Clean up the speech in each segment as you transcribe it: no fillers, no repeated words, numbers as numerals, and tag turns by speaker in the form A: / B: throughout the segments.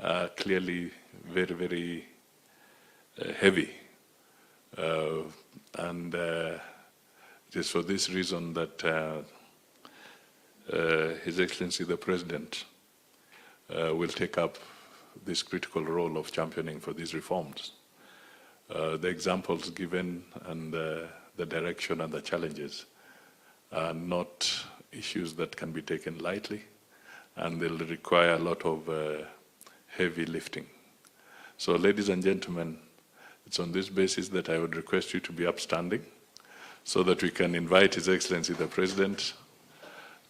A: are clearly very, very heavy. And it is for this reason that His Excellency the President will take up this critical role of championing for these reforms. The examples given and the direction and the challenges are not issues that can be taken lightly, and they'll require a lot of heavy lifting. So, ladies and gentlemen, it's on this basis that I would request you to be upstanding so that we can invite His Excellency the President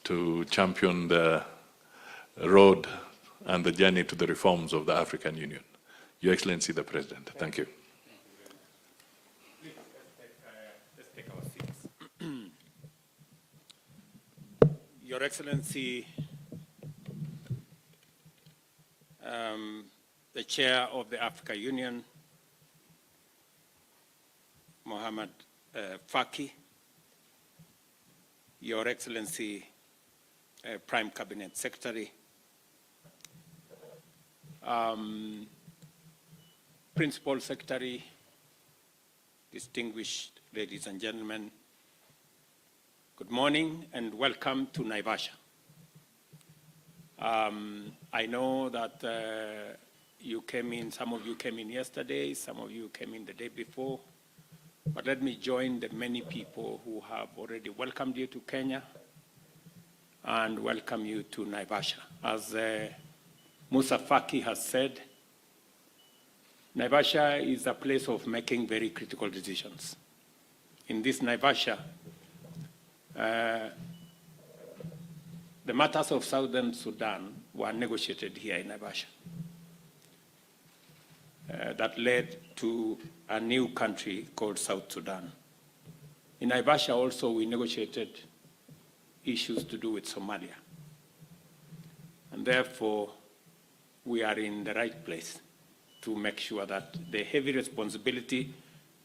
A: to champion the road and the journey to the reforms of the African Union. Your Excellency the President, thank you.
B: Let's take our seats. Your Excellency, the Chair of the African Union, Mohamed Faki, Your Excellency, Prime Cabinet Secretary, Principal Secretary, distinguished ladies and gentlemen, good morning and welcome to Naivasha. I know that you came in, some of you came in yesterday, some of you came in the day before, but let me join the many people who have already welcomed you to Kenya and welcome you to Naivasha. As Musa Faki has said, Naivasha is a place of making very critical decisions. In this Naivasha, the matters of Southern Sudan were negotiated here in Naivasha. That led to a new country called South Sudan. In Naivasha also we negotiated issues to do with Somalia. And therefore, we are in the right place to make sure that the heavy responsibility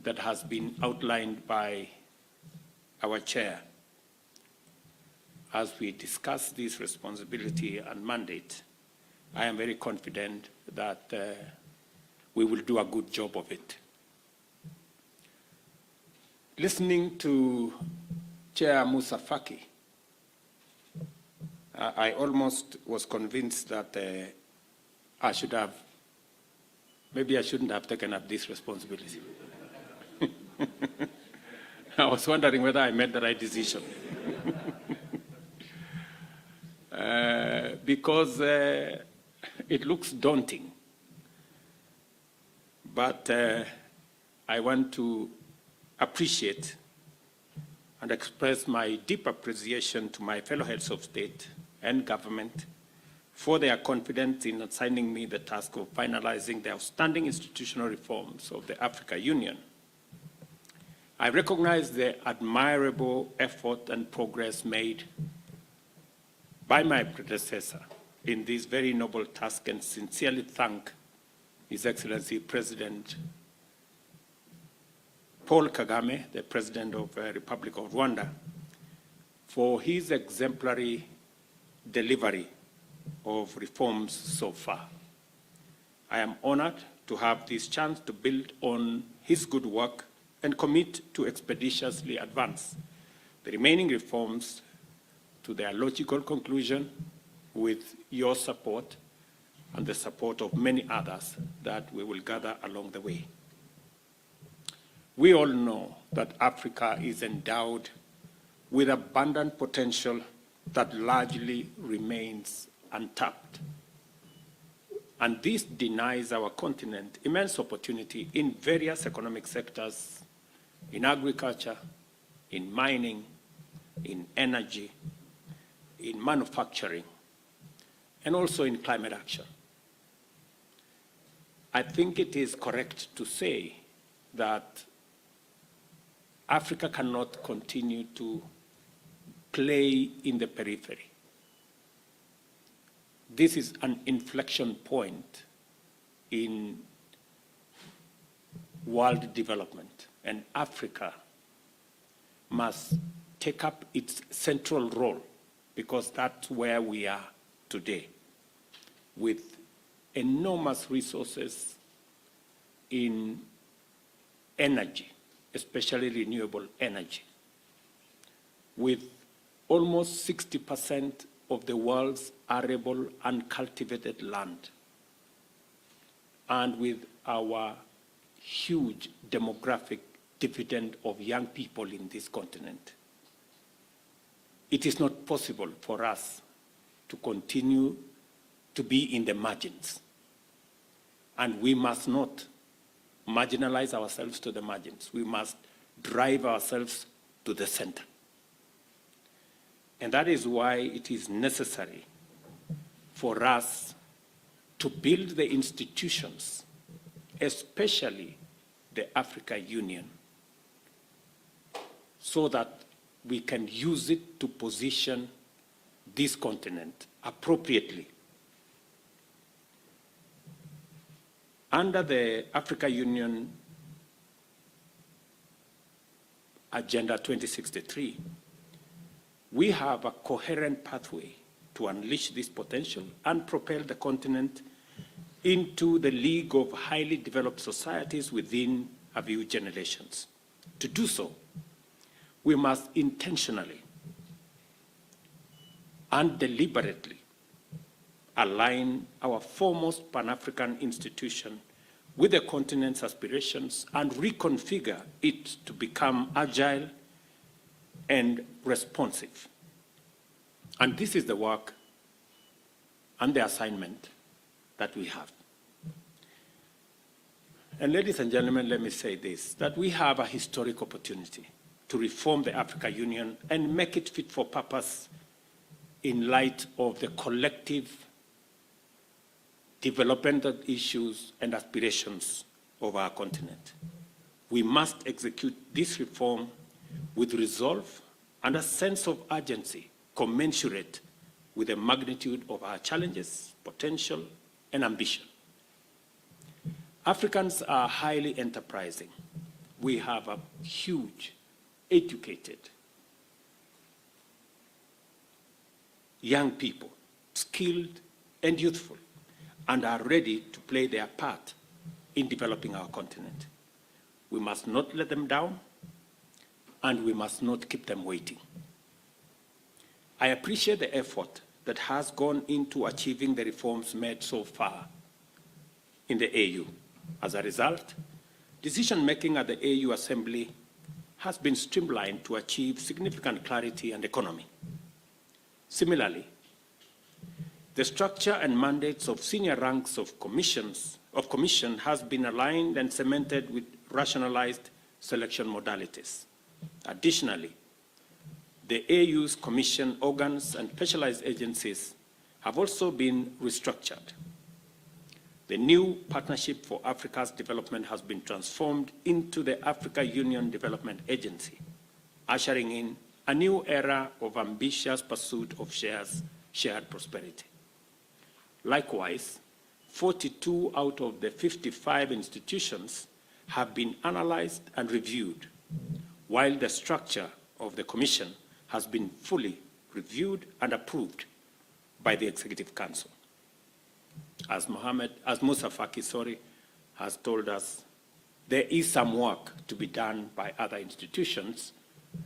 B: that has been outlined by our chair as we discuss this responsibility and mandate, I am very confident that we will do a good job of it. Listening to Chair Musa Faki, I almost was convinced that maybe I shouldn't have taken up this responsibility. I was wondering whether I made the right decision. Because it looks daunting. But I want to appreciate and express my deep appreciation to my fellow heads of state and government for their confidence in assigning me the task of finalizing the outstanding institutional reforms of the African Union. I recognize the admirable effort and progress made by my predecessor in this very noble task and sincerely thank His Excellency President Paul Kagame, the President of the Republic of Rwanda, for his exemplary delivery of reforms so far. I am honored to have this chance to build on his good work and commit to expeditiously advance the remaining reforms to their logical conclusion with your support and the support of many others that we will gather along the way. We all know that Africa is endowed with abundant potential that largely remains untapped. And this denies our continent immense opportunity in various economic sectors, in agriculture, in mining, in energy, in manufacturing, and also in climate action. I think it is correct to say that Africa cannot continue to play in the periphery. This is an inflection point in world development, and Africa must take up its central role because that's where we are today, with enormous resources in energy, especially renewable energy, with almost 60% of the world's arable uncultivated land, and with our huge demographic dividend of young people in this continent. It is not possible for us to continue to be in the margins, and we must not marginalize ourselves to the margins. We must drive ourselves to the center. And that is why it is necessary for us to build the institutions, especially the Africa Union, so that we can use it to position this continent appropriately. Under the Africa Union Agenda 2063, we have a coherent pathway to unleash this potential and propel the continent into the league of highly developed societies within a few generations. To do so, we must intentionally and deliberately align our foremost Pan-African institution with the continent's aspirations and reconfigure it to become agile and responsive. And this is the work and the assignment that we have. And ladies and gentlemen, let me say this, that we have a historic opportunity to reform the Africa Union and make it fit for purpose in light of the collective developmental issues and aspirations of our continent. We must execute this reform with resolve and a sense of urgency commensurate with the magnitude of our challenges, potential, and ambition. Africans are highly enterprising. We have a huge, educated, young people, skilled and youthful, and are ready to play their part in developing our continent. We must not let them down, and we must not keep them waiting. I appreciate the effort that has gone into achieving the reforms made so far in the AU. As a result, decision-making at the AU Assembly has been streamlined to achieve significant clarity and economy. Similarly, the structure and mandates of senior ranks of commission has been aligned and cemented with rationalized selection modalities. Additionally, the AU's commission organs and specialized agencies have also been restructured. The new Partnership for Africa's Development has been transformed into the Africa Union Development Agency, ushering in a new era of ambitious pursuit of shared prosperity. Likewise, 42 out of the 55 institutions have been analyzed and reviewed, while the structure of the Commission has been fully reviewed and approved by the Executive Council. As Musa Faki has told us, there is some work to be done by other institutions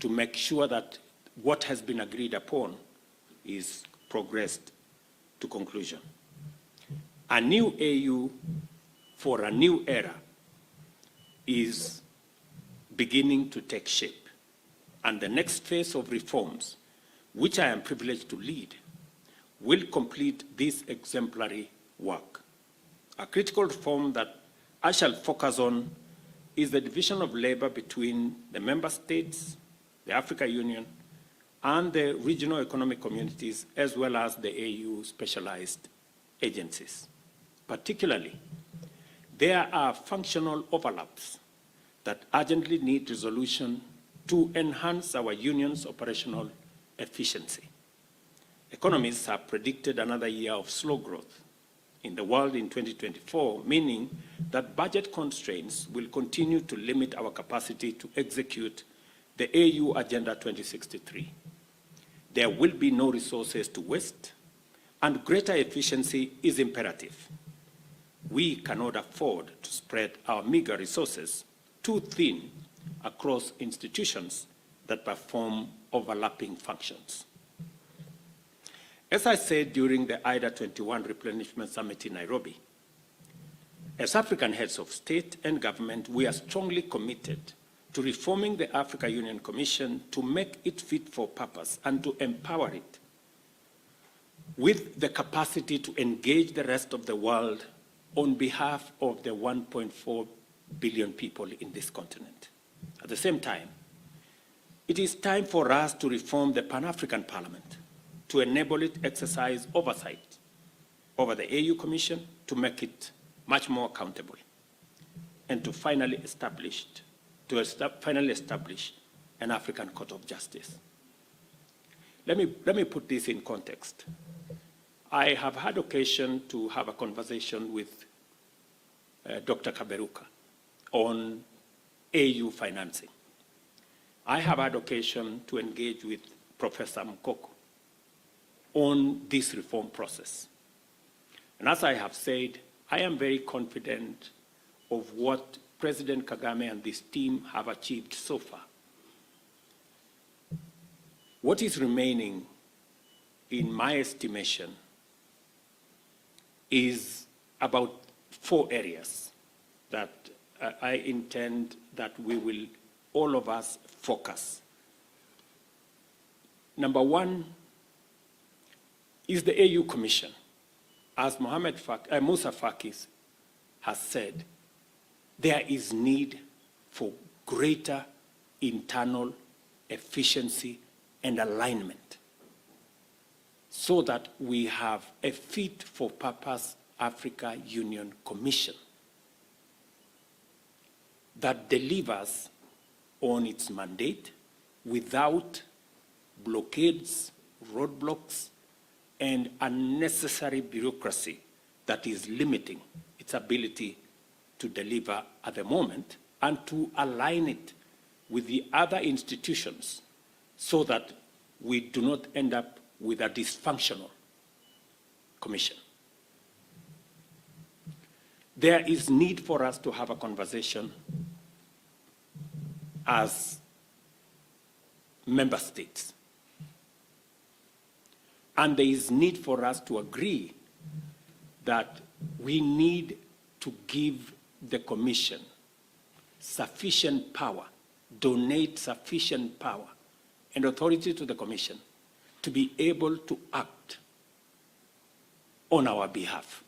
B: to make sure that what has been agreed upon is progressed to conclusion. A new AU for a new era is beginning to take shape, and the next phase of reforms, which I am privileged to lead, will complete this exemplary work. A critical reform that I shall focus on is the division of labor between the member states, the Africa Union, and the regional economic communities, as well as the AU specialized agencies. Particularly, there are functional overlaps that urgently need resolution to enhance our union's operational efficiency. Economists have predicted another year of slow growth in the world in 2024, meaning that budget constraints will continue to limit our capacity to execute the AU Agenda 2063. There will be no resources to waste, and greater efficiency is imperative. we cannot afford to spread our meager resources too thin across institutions that perform overlapping functions. As I said during the IDA 21 Replenishment Summit in Nairobi, as African heads of state and government, we are strongly committed to reforming the Africa Union Commission to make it fit for purpose and to empower it with the capacity to engage the rest of the world on behalf of the 1.4 billion people in this continent. At the same time, it is time for us to reform the Pan-African Parliament to enable it exercise oversight over the AU Commission to make it much more accountable and to finally establish an African Court of Justice. Let me put this in context. I have had occasion to have a conversation with Dr. Kaberuka on AU financing. I have had occasion to engage with Professor Mukoko on this reform process. And as I have said, I am very confident of what President Kagame and this team have achieved so far. What is remaining, in my estimation, is about 4 areas that I intend that we will, all of us, focus. Number 1 is the AU Commission. As Musa Faki has said, there is need for greater internal efficiency and alignment so that we have a fit-for-purpose Africa Union Commission that delivers on its mandate without blockades, roadblocks, and unnecessary bureaucracy that is limiting its ability to deliver at the moment, and to align it with the other institutions so that we do not end up with a dysfunctional commission. There is need for us to have a conversation as member states. And there is need for us to agree that we need to give the Commission sufficient power, donate sufficient power and authority to the Commission to be able to act on our behalf.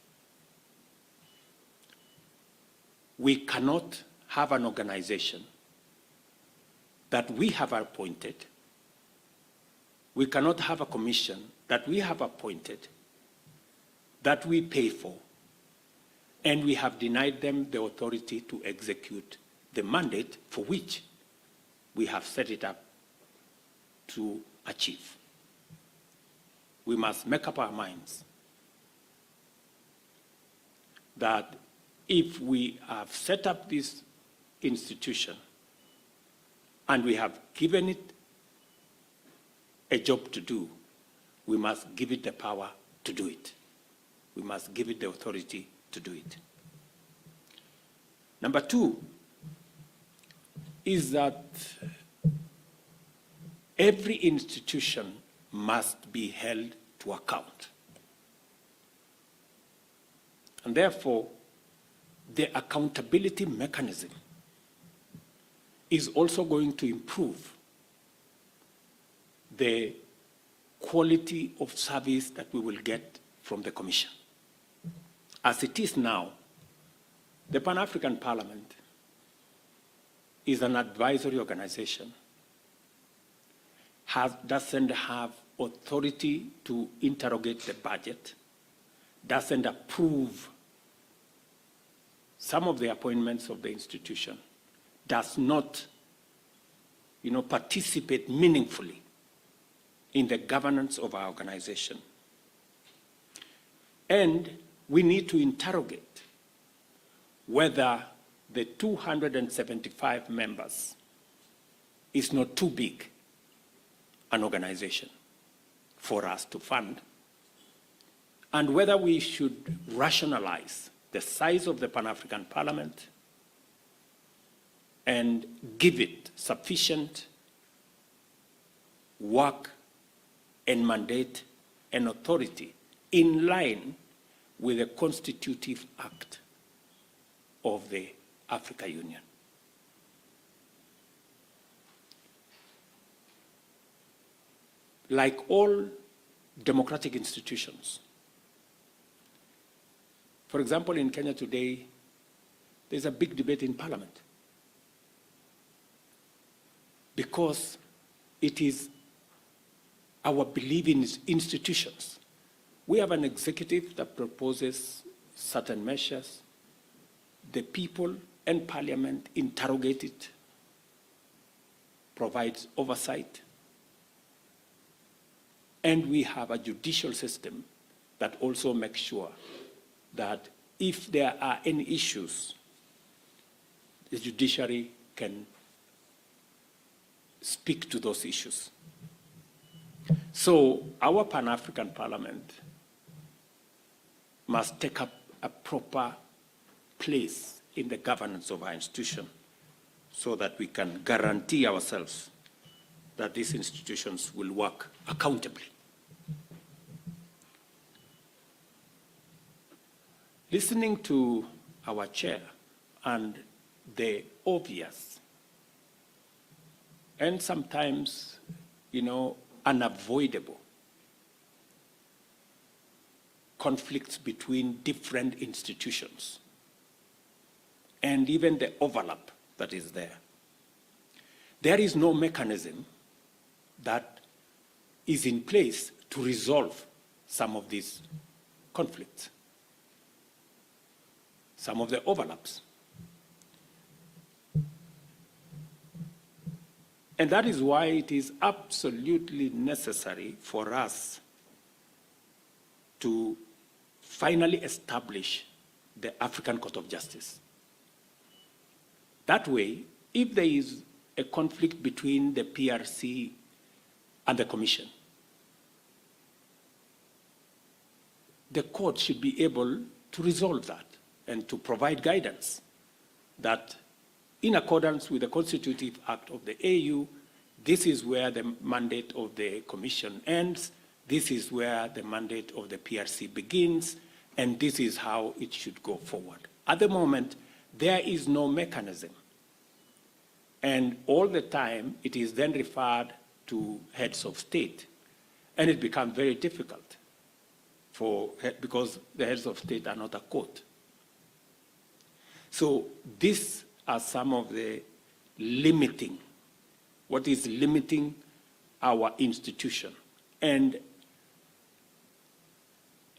B: We cannot have an organization that we have appointed. We cannot have a commission that we have appointed, that we pay for, and we have denied them the authority to execute the mandate for which we have set it up to achieve. We must make up our minds that if we have set up this institution and we have given it a job to do, we must give it the power to do it. We must give it the authority to do it. Number 2 is that every institution must be held to account. And therefore, the accountability mechanism is also going to improve the quality of service that we will get from the Commission. As it is now, the Pan-African Parliament is an advisory organization, doesn't have authority to interrogate the budget, doesn't approve some of the appointments of the institution, does not participate meaningfully in the governance of our organization. And we need to interrogate whether the 275 members is not too big an organization for us to fund, and whether we should rationalize the size of the Pan-African Parliament and give it sufficient work and mandate and authority in line with the constitutive act of the Africa Union. Like all democratic institutions, for example, in Kenya today, there's a big debate in Parliament because it is our belief in institutions. We have an executive that proposes certain measures. The people and Parliament interrogate it, provides oversight, and we have a judicial system that also makes sure that if there are any issues, the judiciary can speak to those issues. So our Pan-African Parliament must take up a proper place in the governance of our institution so that we can guarantee ourselves that these institutions will work accountably. Listening to our chair and the obvious and sometimes, unavoidable conflicts between different institutions and even the overlap that is there. There is no mechanism that is in place to resolve some of these conflicts, some of the overlaps. And that is why it is absolutely necessary for us to finally establish the African Court of Justice. That way, if there is a conflict between the PRC and the Commission, the court should be able to resolve that and to provide guidance that in accordance with the Constitutive Act of the AU, this is where the mandate of the Commission ends, this is where the mandate of the PRC begins, and this is how it should go forward. At the moment, there is no mechanism. And all the time, it is then referred to heads of state. And it becomes very difficult because the heads of state are not a court. So these are some of the what is limiting our institution. And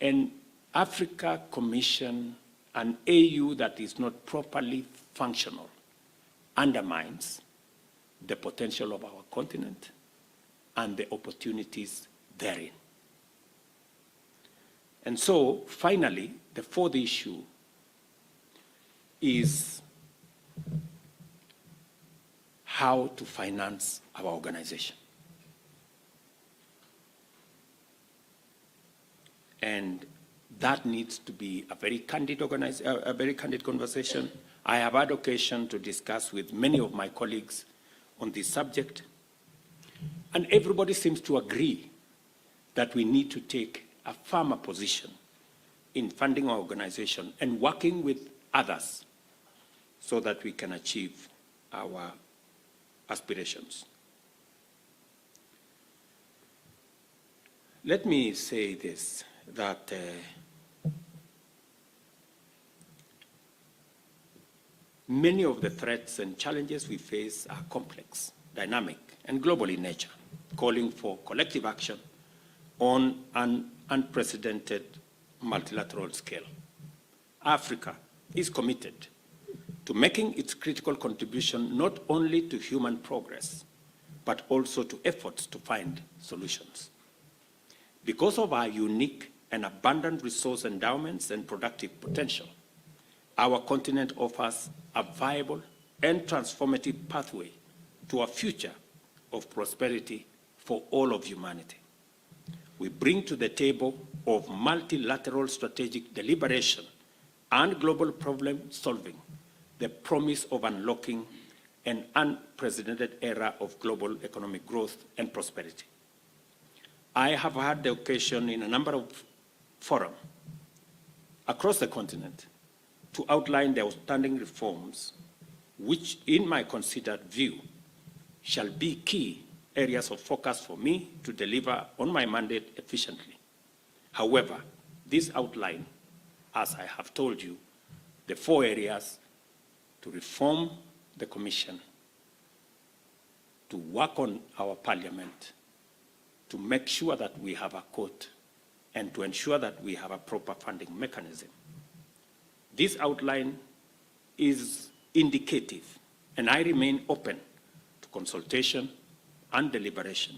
B: an Africa Commission, an AU that is not properly functional, undermines the potential of our continent and the opportunities therein. And so, finally, the fourth issue is how to finance our organization. And that needs to be a very candid conversation. I have had occasion to discuss with many of my colleagues on this subject, and everybody seems to agree that we need to take a firmer position in funding our organization and working with others so that we can achieve our aspirations. Let me say this, that many of the threats and challenges we face are complex, dynamic, and global in nature, calling for collective action on an unprecedented multilateral scale. Africa is committed to making its critical contribution not only to human progress, but also to efforts to find solutions. Because of our unique and abundant resource endowments and productive potential, our continent offers a viable and transformative pathway to a future of prosperity for all of humanity. We bring to the table of multilateral strategic deliberation and global problem solving, the promise of unlocking an unprecedented era of global economic growth and prosperity. I have had the occasion in a number of forums across the continent to outline the outstanding reforms which, in my considered view, shall be key areas of focus for me to deliver on my mandate efficiently. However, this outline, as I have told you, the 4 areas: to reform the Commission, to work on our Parliament, to make sure that we have a court, and to ensure that we have a proper funding mechanism. This outline is indicative, and I remain open to consultation and deliberation.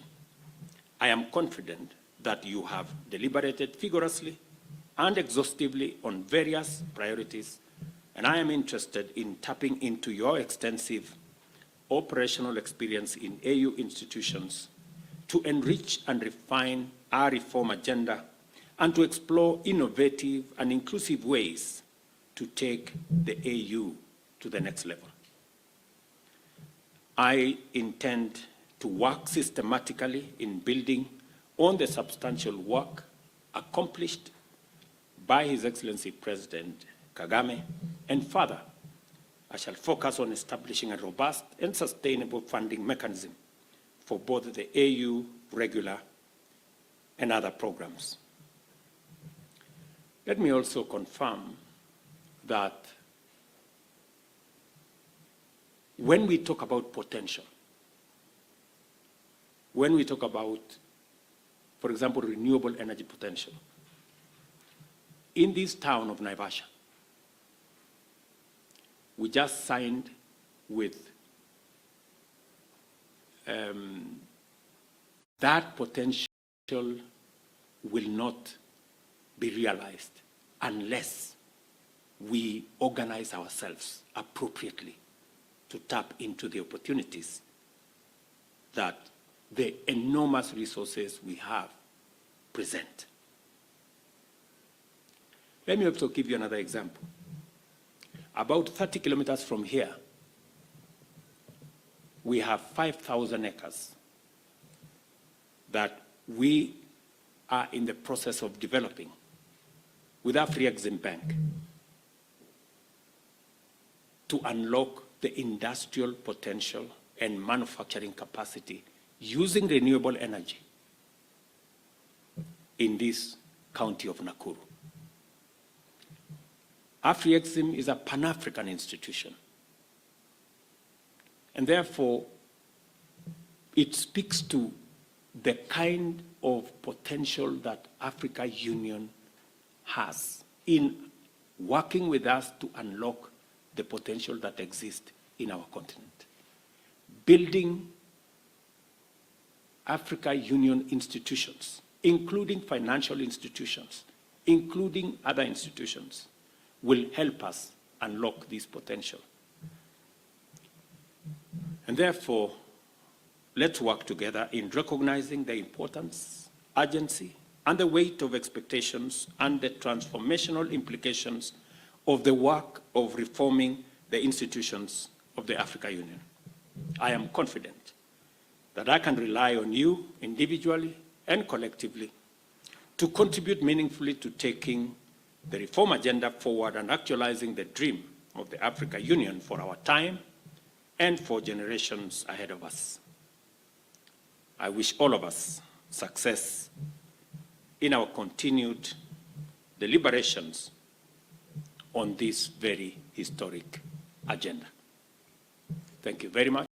B: I am confident that you have deliberated vigorously and exhaustively on various priorities, and I am interested in tapping into your extensive operational experience in AU institutions to enrich and refine our reform agenda and to explore innovative and inclusive ways to take the AU to the next level. I intend to work systematically in building on the substantial work accomplished by His Excellency President Kagame, and further, I shall focus on establishing a robust and sustainable funding mechanism for both the AU regular and other programs. Let me also confirm that when we talk about potential, when we talk about, for example, renewable energy potential, in this town of Naivasha, we just signed with that potential will not be realized unless we organize ourselves appropriately to tap into the opportunities that the enormous resources we have present. Let me also give you another example. About 30 kilometers from here, we have 5,000 acres that we are in the process of developing with Afrexim Bank to unlock the industrial potential and manufacturing capacity using renewable energy in this county of Nakuru. Afrexim is a Pan-African institution, and therefore it speaks to the kind of potential that Africa Union has in working with us to unlock the potential that exists in our continent. Building Africa Union institutions, including financial institutions, including other institutions, will help us unlock this potential. And therefore, let's work together in recognizing the importance, urgency, and the weight of expectations and the transformational implications of the work of reforming the institutions of the Africa Union. I am confident that I can rely on you individually and collectively to contribute meaningfully to taking the reform agenda forward and actualizing the dream of the Africa Union for our time and for generations ahead of us. I wish all of us success in our continued deliberations on this very historic agenda. Thank you very much.